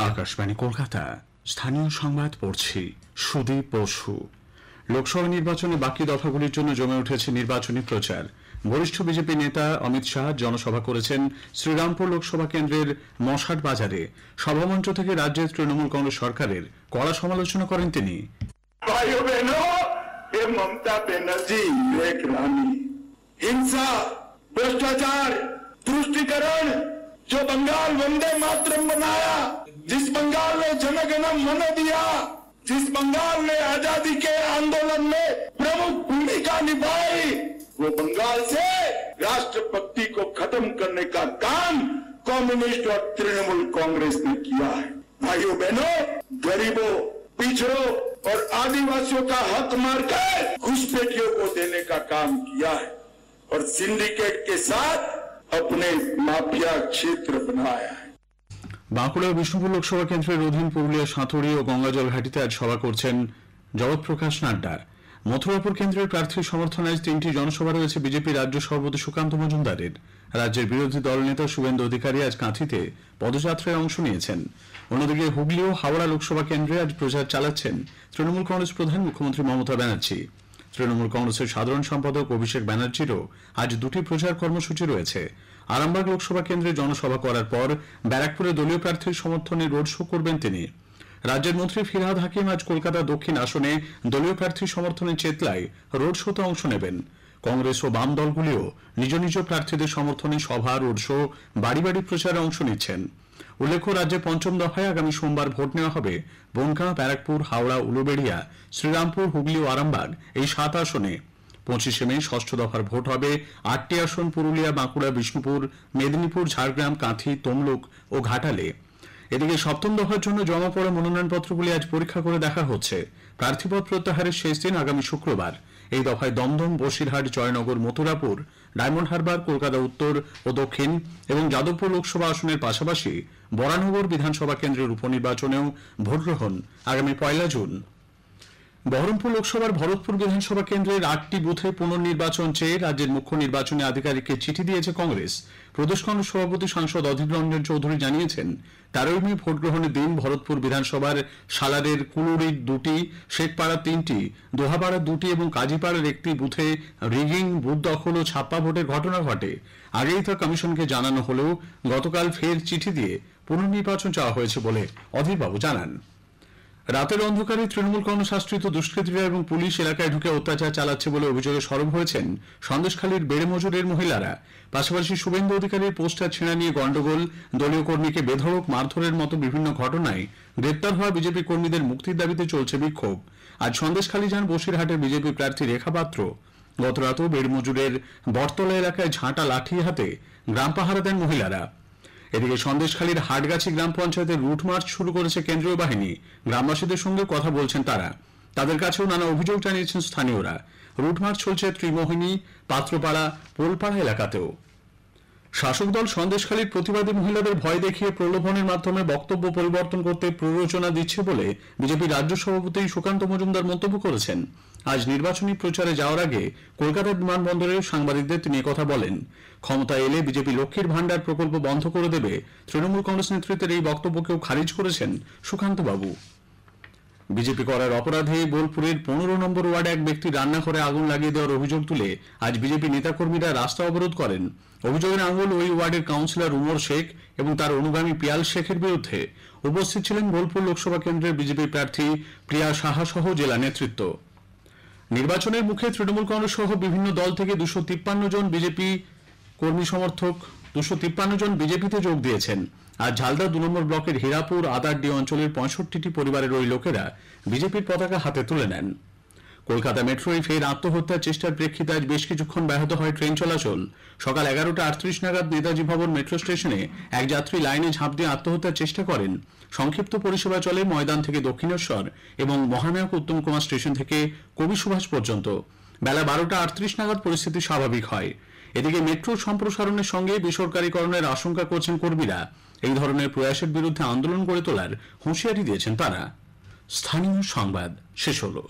আকাশবাণী কলকাতা স্থানীয় সংবাদ পড়ছি সুদীপ বসু। লোকসভা নির্বাচনে বাকি দফাগুলির জন্য জমে উঠেছে নির্বাচনী প্রচার। বরিষ্ঠ বিজেপি নেতা অমিত শাহ জনসভা করেছেন শ্রীরামপুর লোকসভা কেন্দ্রের মশাট বাজারে। সভামঞ্চ থেকে রাজ্যের তৃণমূল কংগ্রেস সরকারের কড়া সমালোচনা করেন তিনি। ममता बनर्जी एक रानी हिंसा भ्रष्टाचार तुष्टिकरण जो बंगाल वंदे मातरम बनाया, जिस बंगाल ने जनगणम मन दिया, जिस बंगाल ने आजादी के आंदोलन में प्रमुख भूमिका निभाई, वो बंगाल से राष्ट्रभक्ति को खत्म करने का काम कम्युनिस्ट और तृणमूल कांग्रेस ने किया है। भाइयों बहनों, गरीबों, पिछड़ों और आदिवासियों का हक मारकर घुसपैठियों को देने का काम किया है और सिंडिकेट के साथ अपने माफिया क्षेत्र बनाया है। বাঁকুড়া বিষ্ণুপুর লোকসভা কেন্দ্রের অধীন পুরুলিয়া সাঁতুরি ও গঙ্গাজল ঘাটিতে আজ সভা করছেন জগৎ প্রকাশ নাড্ডা। মথুরাপুর কেন্দ্রের প্রার্থীর সমর্থনে আজ 3টি জনসভা রয়েছে বিজেপি রাজ্য সভাপতি সুকান্ত মজুমদারের। রাজ্যের বিরোধী দলনেতা শুভেন্দু অধিকারী আজ কাঁথিতে পদযাত্রায় অংশ নিয়েছেন। অন্যদিকে হুগলি ও হাওড়া লোকসভা কেন্দ্রে আজ প্রচার চালাচ্ছেন তৃণমূল কংগ্রেস প্রধান মুখ্যমন্ত্রী মমতা ব্যানার্জি। তৃণমূল কংগ্রেসের সাধারণ সম্পাদক অভিষেক ব্যানার্জিরও আজ 2টি প্রচার কর্মসূচি রয়েছে। আরামবাগ লোকসভা কেন্দ্রে জনসভা করার পর ব্যারাকপুরে দলীয় প্রার্থীর সমর্থনে রোড শো করবেন তিনি। রাজ্যের মন্ত্রী ফিরহাদ হাকিম আজ কলকাতা দক্ষিণ আসনে দলীয় প্রার্থীর সমর্থনে চেতলায় রোড শোতে অংশ নেবেন। কংগ্রেস ও বাম দলগুলিও নিজ নিজ প্রার্থীদের সমর্থনে সভা, রোড শো, বাড়ি বাড়ি প্রচারে অংশ নিচ্ছেন। উল্লেখ্য, রাজ্যে 5ম দফায় আগামী সোমবার ভোট নেওয়া হবে বনগাঁ, ব্যারাকপুর, হাওড়া, উলুবেড়িয়া, শ্রীরামপুর, হুগলি ও আরামবাগ এই 7 আসনে। 25শে মে 6ষ্ঠ দফার ভোট হবে 8টি আসন পুরুলিয়া, বাঁকুড়া, বিষ্ণুপুর, মেদিনীপুর, ঝাড়গ্রাম, কাঁথি, তমলুক ও ঘাটালে। এদিকে 7ম দফার জন্য জমা পড়া মনোনয়নপত্রগুলি আজ পরীক্ষা করে দেখা হচ্ছে। প্রার্থীপদ প্রত্যাহারের শেষ দিন আগামী শুক্রবার। এই দফায় দমদম, বসিরহাট, জয়নগর, মথুরাপুর, ডায়মন্ড হারবার, কলকাতা উত্তর ও দক্ষিণ এবং যাদবপুর লোকসভা আসনের পাশাপাশি বরানগর বিধানসভা কেন্দ্রের উপনির্বাচনেও ভোট গ্রহণ আগামী 1 জুন। বহরমপুর লোকসভার ভরতপুর বিধানসভা কেন্দ্রের 8টি বুথে পুনর্নির্বাচন চেয়ে রাজ্যের মুখ্য নির্বাচনী আধিকারিককে চিঠি দিয়েছে কংগ্রেস। প্রদেশ কংগ্রেস সভাপতি সাংসদ অধীর রঞ্জন চৌধুরী জানিয়েছেন, 13 মে ভোট গ্রহণের দিন ভরতপুর বিধানসভার সালারের কুলুড়ির 2টি, শেখপাড়ার 3টি, দোহাপাড়ার 2টি এবং কাজীপাড়ার 1টি বুথে রিগিং, বুথ দখল ও ছাপ্পা ভোটের ঘটনা ঘটে। আগেই তা কমিশনকে জানানো হলেও গতকাল ফের চিঠি দিয়ে পুনর্নির্বাচন চাওয়া হয়েছে বলে অধীরবাবু জানান। রাতের অন্ধকারে তৃণমূল কংগ্রেস আশ্রিত দুষ্কৃতীরা এবং পুলিশ এলাকায় ঢুকে অত্যাচার চালাচ্ছে বলে অভিযোগে সরব হয়েছেন সন্দেশখালীর বেড়ে মজুরের মহিলারা। পাশাপাশি শুভেন্দু অধিকারীর পোস্টার ছেঁড়া নিয়ে গন্ডগোল, দলীয় কর্মীকে বেধড়ক মারধরের মতো বিভিন্ন ঘটনায় গ্রেপ্তার হওয়া বিজেপি কর্মীদের মুক্তির দাবিতে চলছে বিক্ষোভ। আজ সন্দেশখালী যান বসিরহাটের বিজেপি প্রার্থী রেখা পাত্র। গতরাতেও বেড়ে মজুরের বটতলা এলাকায় ঝাঁটা লাঠি হাতে গ্রাম পাহারা দেন মহিলারা। এদিকে সন্দেশখালীর হাটগাছি গ্রাম পঞ্চায়েতের রুট মার্চ শুরু করেছে কেন্দ্রীয় বাহিনী। গ্রামবাসীদের সঙ্গে কথা বলছেন তারা। তাদের কাছেও নানা অভিযোগ জানিয়েছেন স্থানীয়রা। রুট মার্চ চলছে ত্রিমোহিনী, পাত্রপাড়া, পোলপাড়া এলাকাতেও। শাসক দল সন্দেশখালীর প্রতিবাদী মহিলাদের ভয় দেখিয়ে প্রলোভনের মাধ্যমে বক্তব্য পরিবর্তন করতে প্ররোচনা দিচ্ছে বলে বিজেপি রাজ্য সভাপতি সুকান্ত মজুমদার মন্তব্য করেছেন। আজ নির্বাচনী প্রচারে যাওয়ার আগে কলকাতা বিমানবন্দরে সাংবাদিকদের তিনি কথা বলেন। ক্ষমতায় এলে বিজেপি লক্ষ্মীর ভান্ডার প্রকল্প বন্ধ করে দেবে, তৃণমূল কংগ্রেস নেতৃত্বের এই বক্তব্যকেও খারিজ করেছেন সুকান্ত বাবু। বিজেপি করার অপরাধে বোলপুরের 15 নম্বর ওয়ার্ডে এক ব্যক্তি রান্নাঘরে আগুন লাগিয়ে দেওয়ার অভিযোগ তুলে আজ বিজেপি নেতাকর্মীরা রাস্তা অবরোধ করেন। অভিযোগের আঙুল ওই ওয়ার্ডের কাউন্সিলর উমর শেখ এবং তার অনুগামী পিয়াল শেখের বিরুদ্ধে। উপস্থিত ছিলেন বোলপুর লোকসভা কেন্দ্রের বিজেপি প্রার্থী প্রিয়া সাহা সহ জেলা নেতৃত্ব। নির্বাচনের মুখে তৃণমূল কংগ্রেস সহ বিভিন্ন দল থেকে 253 জন বিজেপি কর্মী সমর্থক 253 জন বিজেপিতে যোগ দিয়েছেন। আজ ঝালদা 2 নম্বর ব্লকের হীরাপুর আদারডি অঞ্চলের 65টি পরিবারের ওই লোকেরা বিজেপির পতাকা হাতে তুলে নেন। কলকাতা মেট্রোয় ফের আত্মহত্যার চেষ্টার প্রেক্ষিতে আজ বেশ কিছুক্ষণ ব্যাহত হয় ট্রেন চলাচল। সকাল 11:38 নাগাদ নেতাজি ভবন মেট্রো স্টেশনে এক যাত্রী লাইনে ঝাঁপ দিয়ে আত্মহত্যার চেষ্টা করেন। সংক্ষিপ্ত পরিষেবা চলে ময়দান থেকে দক্ষিণেশ্বর এবং মহানায়ক উত্তম কুমার স্টেশন থেকে কবি সুভাষ পর্যন্ত। বেলা 12:38 নাগাদ পরিস্থিতি স্বাভাবিক হয়। এদিকে মেট্রো সম্প্রসারণের সঙ্গে বেসরকারীকরণের আশঙ্কা করছেন কর্মীরা। এই ধরনের প্রয়াসের বিরুদ্ধে আন্দোলন গড়ে তোলার হুঁশিয়ারি দিয়েছেন তারা। স্থানীয় সংবাদ শেষ হলো।